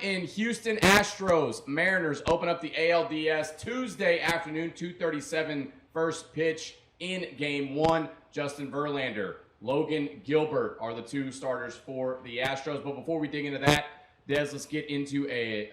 in Houston. Astros, Mariners open up the ALDS Tuesday afternoon, 2:37 first pitch in Game 1. Justin Verlander, Logan Gilbert are the two starters for the Astros. But before we dig into that, Des, let's get into a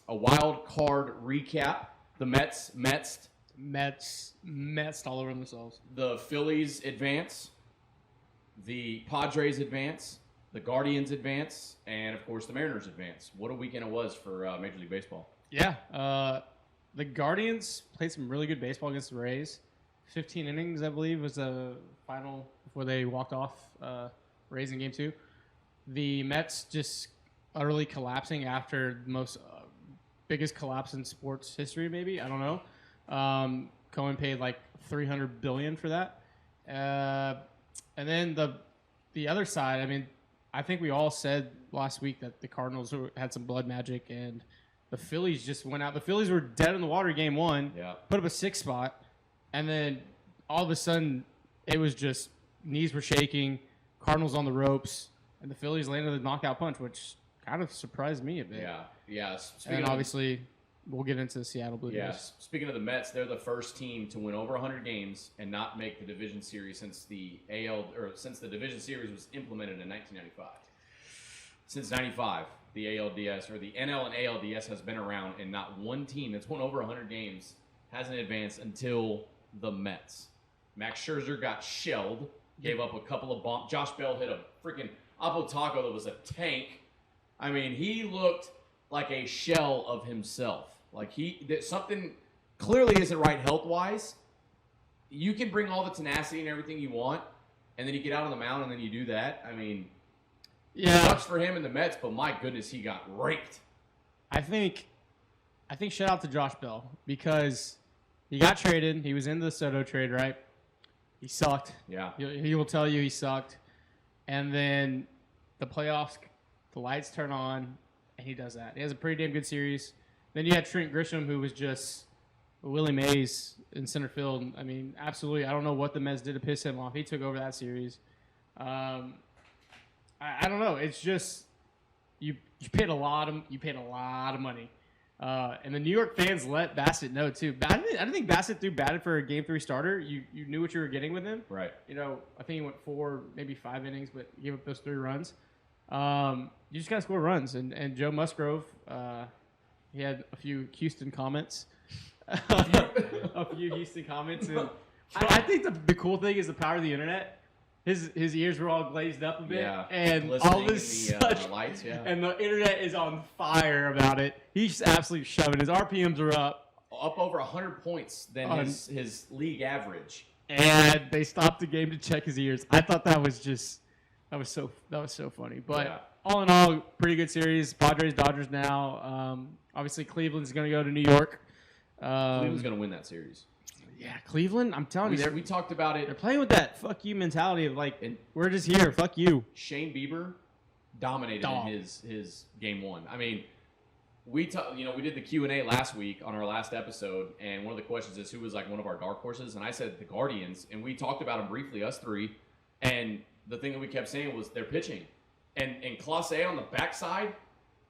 wild card recap. The Mets all over themselves. The Phillies advance. The Padres advance. The Guardians advance. And, of course, the Mariners advance. What a weekend it was for Major League Baseball. Yeah. The Guardians played some really good baseball against the Rays. 15 innings, I believe, was the final before they walked off Rays in Game 2. The Mets just utterly collapsing after the most biggest collapse in sports history, maybe. I don't know. Cohen paid like $300 billion for that. And then the other side, I mean, I think we all said last week that the Cardinals had some blood magic, and the Phillies just went out. The Phillies were dead in the water Game 1, put up a 6 spot, and then all of a sudden it was just knees were shaking, Cardinals on the ropes, and the Phillies landed a knockout punch, which kind of surprised me a bit. Yeah. And obviously, we'll get into the Seattle Blue Jays. Yes. Speaking of the Mets, they're the first team to win over 100 games and not make the division series since the division series was implemented in 1995. Since 95, the ALDS or the NL and ALDS has been around, and not one team that's won over 100 games hasn't advanced until the Mets. Max Scherzer got shelled, gave up a couple of bombs. Josh Bell hit a freaking Apo Taco that was a tank. I mean, he looked like a shell of himself. Like something clearly isn't right health-wise. You can bring all the tenacity and everything you want, and then you get out on the mound and then you do that. I mean, it sucks for him and the Mets, but my goodness, he got raked. I think shout out to Josh Bell because he got traded. He was in the Soto trade, right? He sucked. Yeah. He will tell you he sucked. And then the playoffs, the lights turn on, and he does that. He has a pretty damn good series. Then you had Trent Grisham, who was just Willie Mays in center field. I mean, absolutely. I don't know what the Mets did to piss him off. He took over that series. I don't know. It's just you paid a lot of money. And the New York fans let Bassett know too. I didn't think Bassett threw batted for a Game 3 starter. You knew what you were getting with him. Right. You know, I think he went 4, maybe 5 innings, but he gave up those 3 runs. You just gotta score runs. And Joe Musgrove, he had a few Houston comments. And I think the cool thing is the power of the internet. His ears were all glazed up a bit, and all of his lights, and the internet is on fire about it. He's absolutely shoving. His RPMs are up over 100 points than his league average. And they stopped the game to check his ears. I thought that was so funny. But all in all, pretty good series. Padres, Dodgers now. Obviously, Cleveland's going to go to New York. Cleveland's going to win that series. Yeah, Cleveland, I'm telling you. We talked about it. They are playing with that fuck you mentality of like, we're just here, fuck you. Shane Bieber dominated in his Game 1. I mean, we did the Q&A last week on our last episode, and one of the questions is who was like one of our dark horses, and I said the Guardians, and we talked about them briefly, us three, and the thing that we kept saying was their pitching. And Clase on the backside,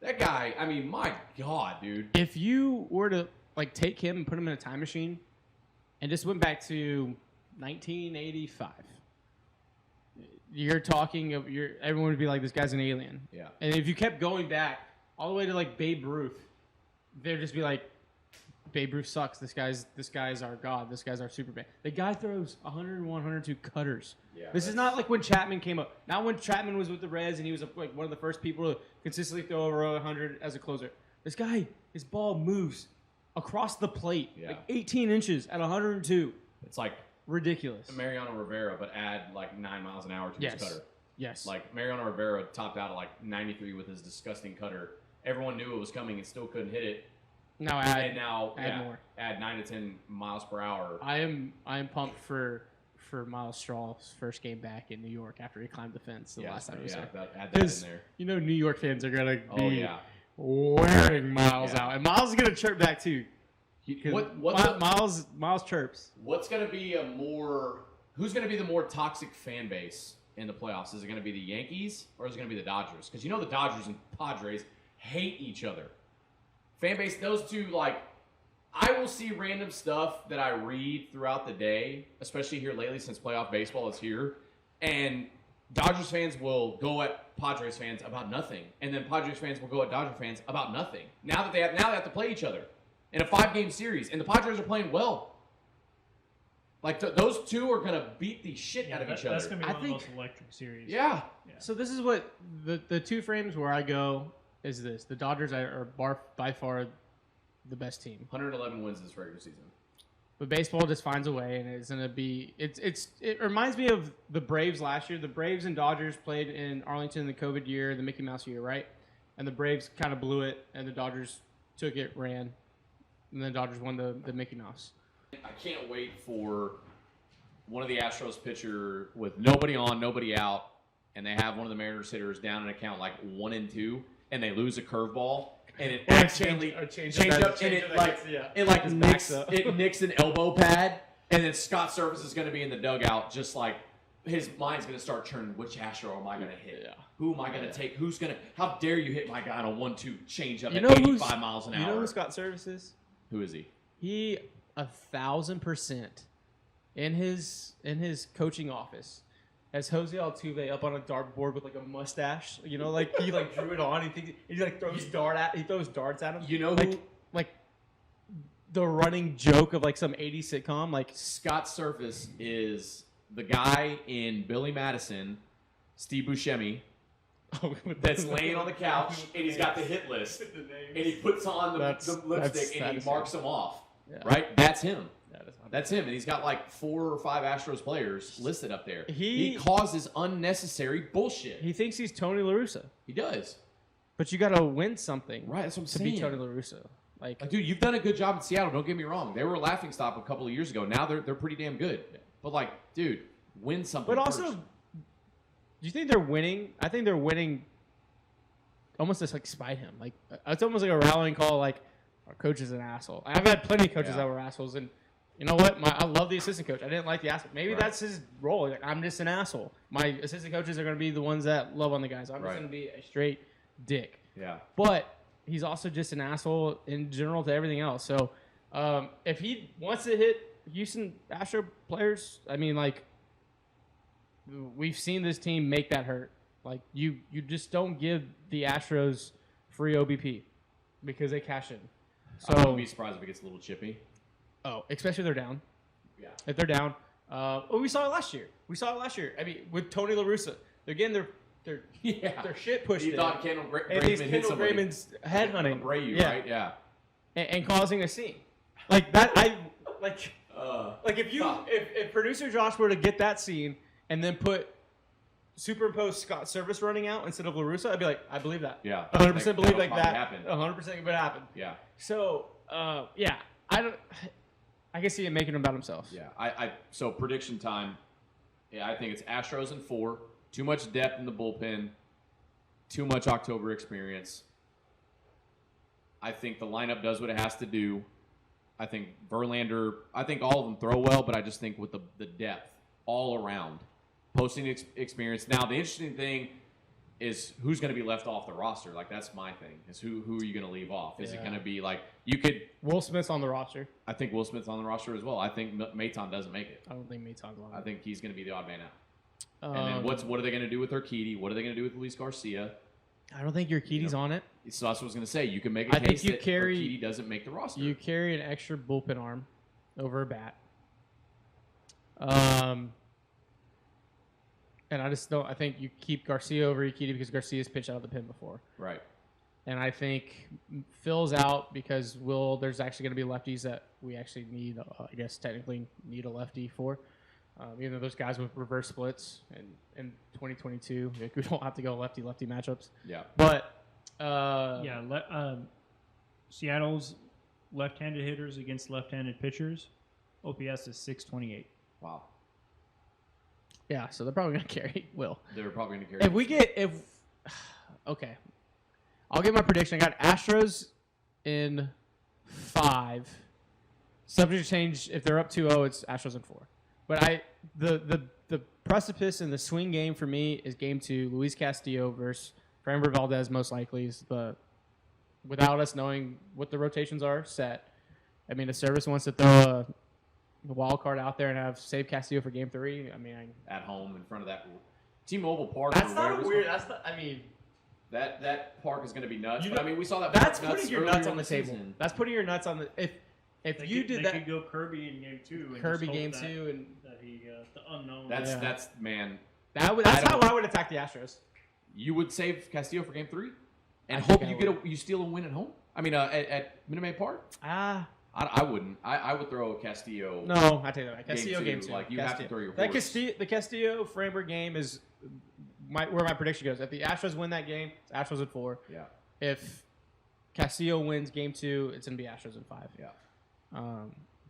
that guy, I mean, my God, dude. If you were to like take him and put him in a time machine and just went back to 1985, you're talking of everyone would be like, this guy's an alien. Yeah. And if you kept going back all the way to like Babe Ruth, they'd just be like, Babe Ruth sucks. This guy's our god. This guy's our Superman. The guy throws 101, 102 cutters. Yeah, this is not like when Chapman came up. Not when Chapman was with the Reds and he was like one of the first people to consistently throw over 100 as a closer. This guy, his ball moves across the plate, like 18 inches at 102. It's like ridiculous. Mariano Rivera, but add like 9 miles an hour to his cutter. Yes. Like Mariano Rivera topped out at like 93 with his disgusting cutter. Everyone knew it was coming and still couldn't hit it. Now add more. Add 9 to 10 miles per hour. I am pumped for Miles Straw's first game back in New York after he climbed the fence the last time he was there. Add that in there. You know New York fans are gonna be wearing Miles out, and Miles is gonna chirp back too. Miles chirps. What's gonna be who's gonna be the more toxic fan base in the playoffs? Is it gonna be the Yankees or is it gonna be the Dodgers? Because you know the Dodgers and Padres hate each other. Fan base, those two, like, I will see random stuff that I read throughout the day, especially here lately since playoff baseball is here, and Dodgers fans will go at Padres fans about nothing, and then Padres fans will go at Dodger fans about nothing. Now they have to play each other in a 5-game series, and the Padres are playing well. Like, those two are going to beat the shit out of each other. That's going to be one of the most electric series. Yeah. So this is what the two frames where I go is this. The Dodgers are by far the best team. 111 wins this regular season. But baseball just finds a way, and it's going to be – it reminds me of the Braves last year. The Braves and Dodgers played in Arlington in the COVID year, the Mickey Mouse year, right? And the Braves kind of blew it, and the Dodgers took it, ran, and the Dodgers won the Mickey Mouse. I can't wait for one of the Astros pitcher with nobody on, nobody out, and they have one of the Mariners hitters down an account like 1-2, and they lose a curveball, and it accidentally change up, and it nicks an elbow pad, and then Scott Servais is going to be in the dugout, just like his mind's going to start churning. Which Astro am I going to hit? Yeah. Who am I going to take? Who's going to? How dare you hit my guy on a 1-2 change up at 85 miles an hour? You know who Scott Servais is? Who is he? He 1,000% in his coaching office has Jose Altuve up on a dartboard with like a mustache. You know, like he like drew it on. He like throws darts at him. You know like, who? Like the running joke of like some 80s sitcom. Like Scott Servais is the guy in Billy Madison, Steve Buscemi, that's laying on the couch, and he's got the hit list, and he puts on the lipstick, and he marks them off. Yeah. Right? That's him. That's him, and he's got like 4 or 5 Astros players listed up there. He causes unnecessary bullshit. He thinks he's Tony La Russa. He does. But you got to win something. Right, that's what I'm to saying. be Tony La Russa. Like, dude, you've done a good job in Seattle. Don't get me wrong. They were a laughingstock a couple of years ago. Now they're pretty damn good. But like, dude, win something. But also, first. do you think they're winning? I think they're winning almost to like spite him. Like it's almost like a rallying call. Like our coach is an asshole. I've had plenty of coaches that were assholes, and you know what? I love the assistant coach. I didn't like the asshole. Maybe that's his role. Like, I'm just an asshole. My assistant coaches are going to be the ones that love on the guys. I'm just going to be a straight dick. Yeah. But he's also just an asshole in general to everything else. So if he wants to hit Houston Astro players, I mean, like, we've seen this team make that hurt. Like, you just don't give the Astros free OBP because they cash in. So I wouldn't be surprised if it gets a little chippy. Oh, especially if they're down. Yeah. If they're down. We saw it last year. I mean, with Tony La Russa. They're getting their shit pushed in. You thought Kendall Graveman's headhunting. Abreu, right? Yeah. And causing a scene. Like that, like if producer Josh were to get that scene and then superimpose Scott Servais running out instead of La Russa, I'd be like, I believe that. Yeah. 100% believe like that. Happened. 100% would happen. Yeah. So, I can see him making it about himself. Yeah. So prediction time. Yeah, I think it's Astros in 4. Too much depth in the bullpen. Too much October experience. I think the lineup does what it has to do. I think Verlander. I think all of them throw well, but I just think with the depth all around, posting experience. Now the interesting thing is who's going to be left off the roster. Like, that's my thing. Is who are you going to leave off? Is it going to be like you could? Will Smith's on the roster. I think Will Smith's on the roster as well. I think Maton doesn't make it. I don't think Maton's on it. I think he's going to be the odd man out. And then what are they going to do with Urquidy? What are they going to do with Luis Garcia? I don't think Urquidy's on it. So that's what I was going to say. You can make a case that Urquidy doesn't make the roster. You carry an extra bullpen arm over a bat. And I just don't. I think you keep Garcia over Urquidy because Garcia's pitched out of the pen before. Right. And I think Phil's out because there's actually going to be lefties that we actually need. I guess technically need a lefty for. Even though those guys with reverse splits in 2022, we don't have to go lefty-lefty matchups. Yeah. But Seattle's left-handed hitters against left-handed pitchers, OPS is 628. Wow. Yeah, so they're probably going to carry Will. They're probably going to carry. Okay, I'll give my prediction. I got Astros in 5. Subject to change. If they're up 2-0, it's Astros in 4. But the precipice and the swing game for me is game 2. Luis Castillo versus Framber Valdez, most likely, is the without us knowing what the rotations are set. I mean, if Servais wants to throw a wild card out there and have save Castillo for Game 3, I mean, At home in front of that T-Mobile Park. that's or not wherever a it's weird. called. That's not. I mean, That park is going to be nuts. You But know, I mean, we saw that. that's park putting your earlier nuts in on the table. season. That's putting your nuts on the. If They you could, did they that, could go Kirby in Game 2. And Kirby just hope Game that, 2, and that he the unknown. That's man. that's how I would attack the Astros. You would save Castillo for Game 3, and I hope think you I get you steal a win at home. I mean, at Minute Maid Park. I wouldn't. I would throw Castillo. No, I tell you that. Castillo Game Game two, 2. like, you have to throw your that horse. the Castillo Framber game is where my prediction goes. If the Astros win that game, it's Astros in 4. Yeah. If Castillo wins Game 2, it's gonna be Astros in 5. Yeah.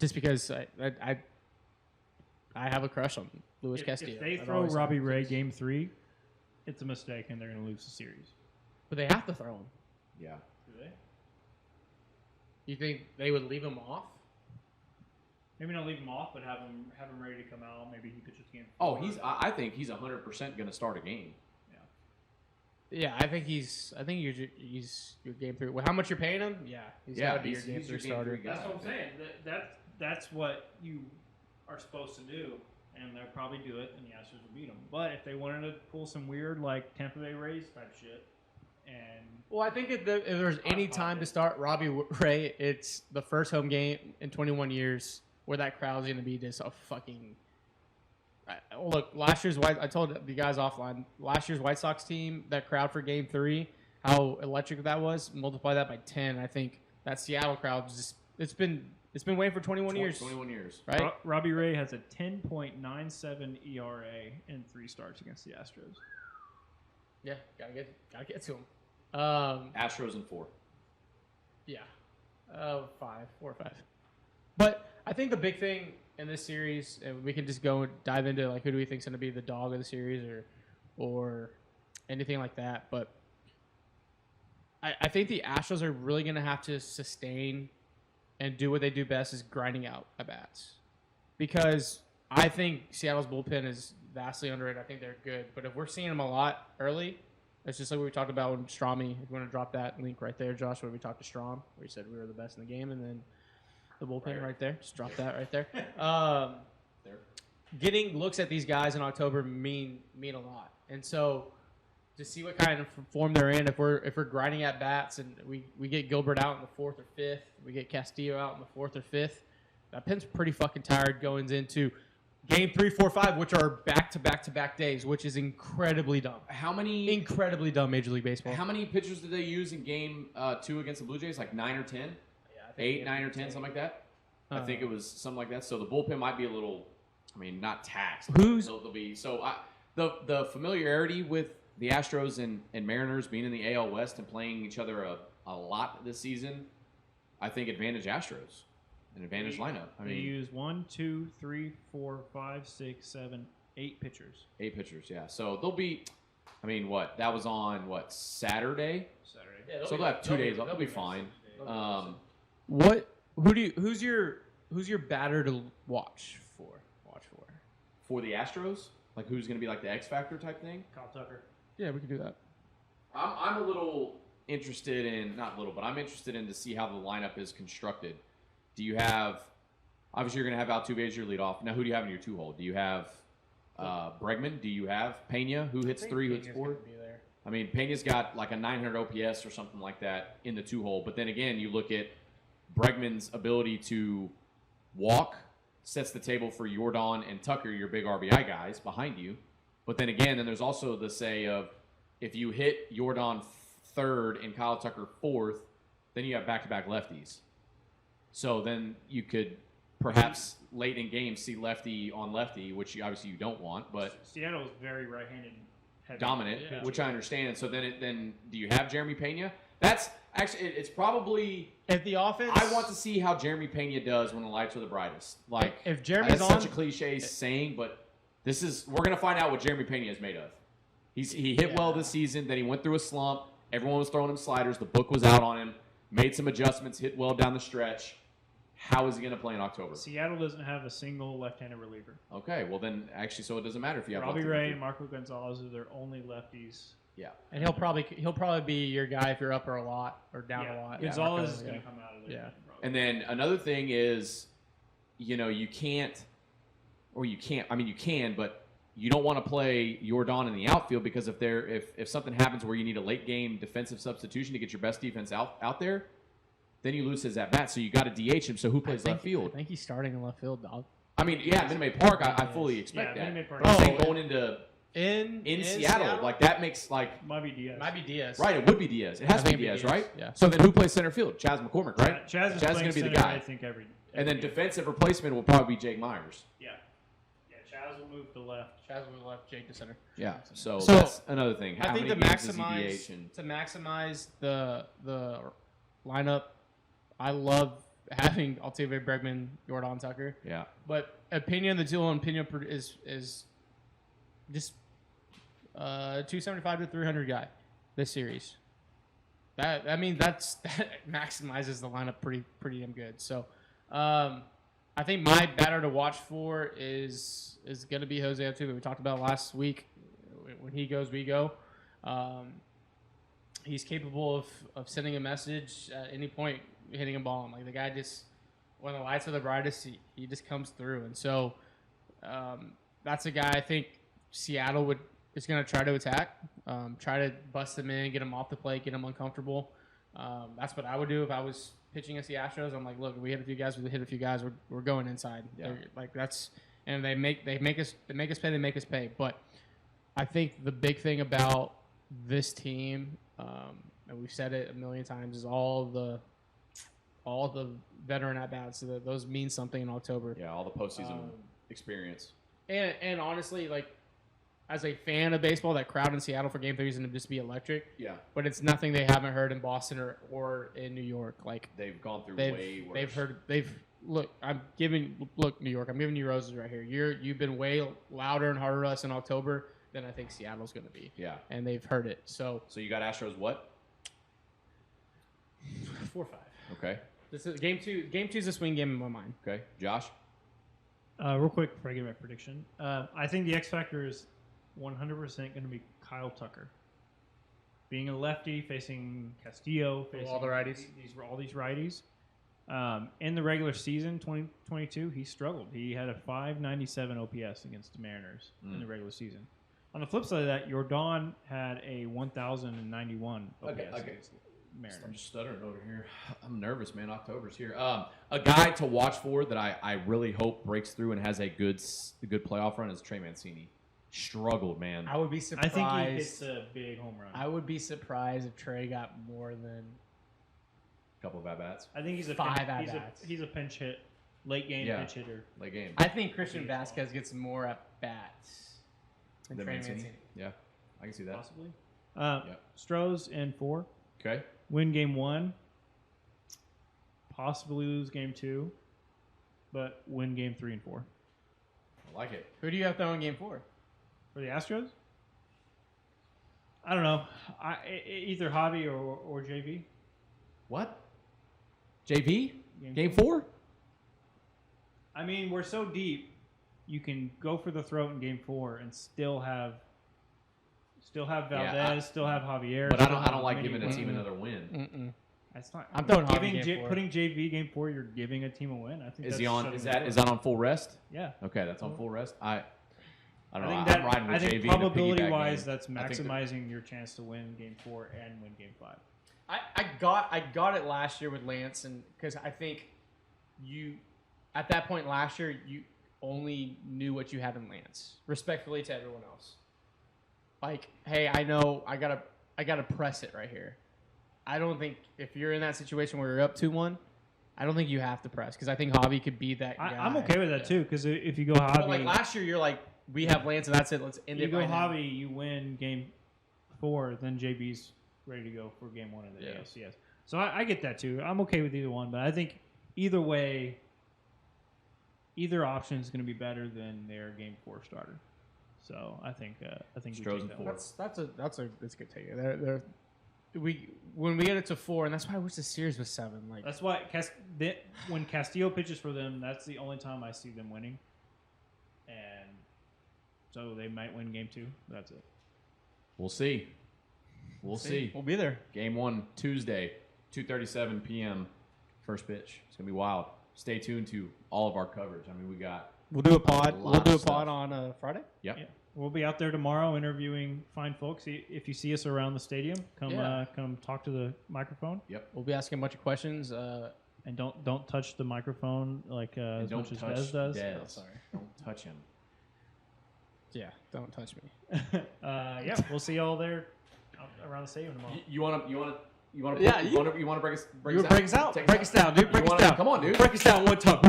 Just because I have a crush on Luis Castillo. If they I've throw always Robbie said. Ray Game 3, it's a mistake and they're going to lose the series. But they have to throw him. Yeah. Do they? You think they would leave him off? Maybe not leave him off, but have him ready to come out. Maybe he pitches Game 4. Oh, I think he's 100% going to start a game. Yeah, I think he's your Game 3. Well, how much you're paying him? Yeah, he's got to be your Game 3 starter. guy. That's what I'm saying. That's what you are supposed to do, and they'll probably do it, and the Astros will beat them. But if they wanted to pull some weird, like, Tampa Bay Rays type shit, and... Well, I think if there's any time to start Robbie Ray, it's the first home game in 21 years where that crowd's going to be just a fucking... Look, last year's I told the guys offline, last year's White Sox team, that crowd for Game 3, how electric that was, multiply that by 10, I think that Seattle crowd just it's been waiting for 21 years. 21 years. Right? Robbie Ray has a 10.97 ERA in 3 starts against the Astros. Yeah, gotta get to him. Astros in 4. Yeah. 4 or 5. But I think the big thing in this series, and we can just go and dive into like who do we think is going to be the dog of the series or anything like that. But I think the Astros are really going to have to sustain and do what they do best is grinding out at bats. Because I think Seattle's bullpen is vastly underrated. I think they're good. But if we're seeing them a lot early, it's just like what we talked about when Strami, if you want to drop that link right there, Josh, where we talked to Strom, where he said we were the best in the game, and then the bullpen right there. Just drop that right there. There. Getting looks at these guys in October mean a lot. And so to see what kind of form they're in, if we're grinding at bats and we get Gilbert out in the 4th or 5th, we get Castillo out in the 4th or 5th, that pen's pretty fucking tired going into Game 3, 4, 5, which are back-to-back-to-back days, which is incredibly dumb. Incredibly dumb, Major League Baseball. How many pitchers did they use in Game 2 against the Blue Jays? Like 9 or 10? Yeah, I think 8, 9 or 10, something like that? I think it was something like that. So the bullpen might be a little, not taxed. They'll be so. The familiarity with the Astros and Mariners being in the AL West and playing each other a lot this season, I think advantage Astros, an advantage lineup. They use 1, 2, 3, 4, 5, 6, 7, 8 pitchers. 8 pitchers, yeah. So they'll be. What? That was on Saturday. Yeah, so they'll have 2 days. They'll be fine. Who's your batter to watch for? For the Astros, like who's going to be like the X Factor type thing? Kyle Tucker. Yeah, we can do that. I'm a little interested in, not little, but I'm interested in to see how the lineup is constructed. Do you have, obviously you're going to have Altuve as your leadoff. Now who do you have in your 2-hole? Do you have Bregman? Do you have Pena, who hits 3, who hits 4? Pena's got like a 900 OPS or something like that in the 2-hole. But then again, you look at Bregman's ability to walk, sets the table for Jordan and Tucker, your big RBI guys behind you. But then again, there's also the say of if you hit Jordan 3rd and Kyle Tucker 4th, then you have back-to-back lefties. So then you could perhaps late in games see lefty on lefty, which obviously you don't want. But Seattle is very right-handed heavy. Dominant, which I understand. So then do you have Jeremy Pena? That's actually it's probably if the offense. I want to see how Jeremy Pena does when the lights are the brightest. Like if Jeremy's that's such a cliche saying, but we're gonna find out what Jeremy Pena is made of. He hit well this season. Then he went through a slump. Everyone was throwing him sliders. The book was out on him. Made some adjustments. Hit well down the stretch. How is he going to play in October? Seattle doesn't have a single left-handed reliever. Okay, well then, actually, so it doesn't matter if you have Robbie Ray and Marco Gonzalez are their only lefties Yeah. And he'll probably be your guy if you're up or a lot or down a lot. Gonzalez is going to come out of there. Yeah. And then another thing is, you can't, but you don't want to play Jordan in the outfield because if something happens where you need a late game defensive substitution to get your best defense out there, then you lose his at bat. So you got to DH him. So who plays left field? I think he's starting in left field, dog. I mean, yeah, Minute Maid Park, I fully expect that. Minute Maid Park. But I'm saying going into in Seattle, like that makes like Might be Diaz. right. It would be Diaz. It has to be Diaz, right? Yeah. So then who plays center field? Chaz McCormick, right? Chaz is going to be the center, guy. I think every And then game. defensive replacement will probably be Jake Myers. Yeah, Chaz will move to left. Chaz will left, Jake to center. Yeah. So So, that's another thing. How I think many to games does he DH maximize the lineup, I love having Altuve, Bregman, Jordan, Tucker. Yeah. But opinion, the dual opinion is just 275 to 300 guy this series. That maximizes the lineup pretty damn good. So I think my batter to watch for is going to be Jose Altuve. We talked about last week. When he goes, we go. He's capable of sending a message at any point, hitting a ball. Like the guy just, when the lights are the brightest, he just comes through. And so that's a guy I think Seattle is going to try to attack, try to bust him in, get him off the plate, get him uncomfortable. That's what I would do if I was pitching against the Astros. I'm like, look, we hit a few guys, we're going inside. Yeah. Like that's, and they make us pay. But I think the big thing about this team, and we've said it a million times, is all the veteran at bats. So those mean something in October. Yeah, all the postseason experience. And honestly, like as a fan of baseball, that crowd in Seattle for Game 3 is going to just be electric. Yeah. But it's nothing they haven't heard in Boston or in New York. Like They've gone through way worse. New York, I'm giving you roses right here. You've been way louder and harder to us in October than I think Seattle's going to be. Yeah. And they've heard it. So you got Astros what? 4-5. Okay. This is game two. Game 2 is a swing game in my mind. Okay. Josh? Real quick before I give my prediction, I think the X factor is 100% going to be Kyle Tucker. Being a lefty, facing Castillo, facing all the righties. all these righties. In the regular season, 2022, he struggled. He had a 597 OPS against the Mariners in the regular season. On the flip side of that, Jordan had a 1,091 OPS against the Mariners. I'm just stuttering over here. I'm nervous, man. October's here. A guy to watch for that I really hope breaks through and has a good playoff run is Trey Mancini. Struggled, man. I would be surprised. I think he hits a big home run. I would be surprised if Trey got more than A couple of at-bats. I think he's a five pinch, at-bats. he's a pinch hit, late game pinch hitter. Late game. I think Christian Vasquez gets more at bats than The Trey Mancini? Mancini. Yeah, I can see that. Possibly. Yep. Stros in 4. Okay. Win game 1. Possibly lose game 2. But win game 3 and 4. I like it. Who do you have to own game 4? For the Astros? I don't know. Either Javi or JV. What? JV? Game Game 4? I mean, we're so deep. You can go for the throat in game 4 and still have Valdez, still have Javier. But I don't like giving a team another win. Mm-mm. That's not. I'm throwing Javi game 4. Putting JV game 4. You're giving a team a win. I think. Is that's he on? shutting Is the that door. on full rest? Yeah. Okay, that's on full rest. I don't know. I think that, I'm riding with I think JV. probability wise, game. that's I think maximizing your chance to win game 4 and win game 5. I got it last year with Lance, and because I think you at that point last year you only knew what you had in Lance. Respectfully to everyone else, like, hey, I know I gotta press it right here. I don't think if you're in that situation where you're up 2-1, I don't think you have to press because I think Javi could be that guy. I'm okay with that too because if you go Javi, but like last year, you're like, we have Lance and that's it. Let's end you it. go right now. Javi, you win game 4, then JB's ready to go for game 1 of the ALCS. So I get that too. I'm okay with either one, but I think either way, either option is going to be better than their game 4 starter. So I think we Stros take in that 4. one. That's a good take. When we get it to 4, and that's why I wish the series was 7. Like That's why when Castillo pitches for them, that's the only time I see them winning. And so they might win game 2. That's it. We'll see. We'll see. We'll be there. Game 1, Tuesday, 2:37 p.m. First pitch. It's going to be wild. Stay tuned to all of our coverage. I mean, We'll do a pod. lot We'll do a of stuff. pod on Friday. Yep. Yeah. We'll be out there tomorrow interviewing fine folks. If you see us around the stadium, come talk to the microphone. We'll be asking a bunch of questions. And don't touch the microphone like as don't much as touch Dez does. Dez. Oh, sorry. Don't touch him. Yeah, don't touch me. Yeah, we'll see y'all there around the stadium tomorrow. You want to Yeah, you want to break us Break us out. Take Break us down, dude. Break us down. Come on, dude. Break us down one time.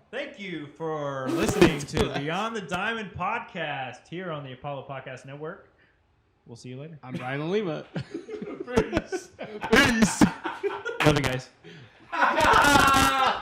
Thank you for listening to Beyond the Diamond podcast here on the Apollo Podcast Network. We'll see you later. I'm Ryan Lima. Peace. Peace. Love you guys.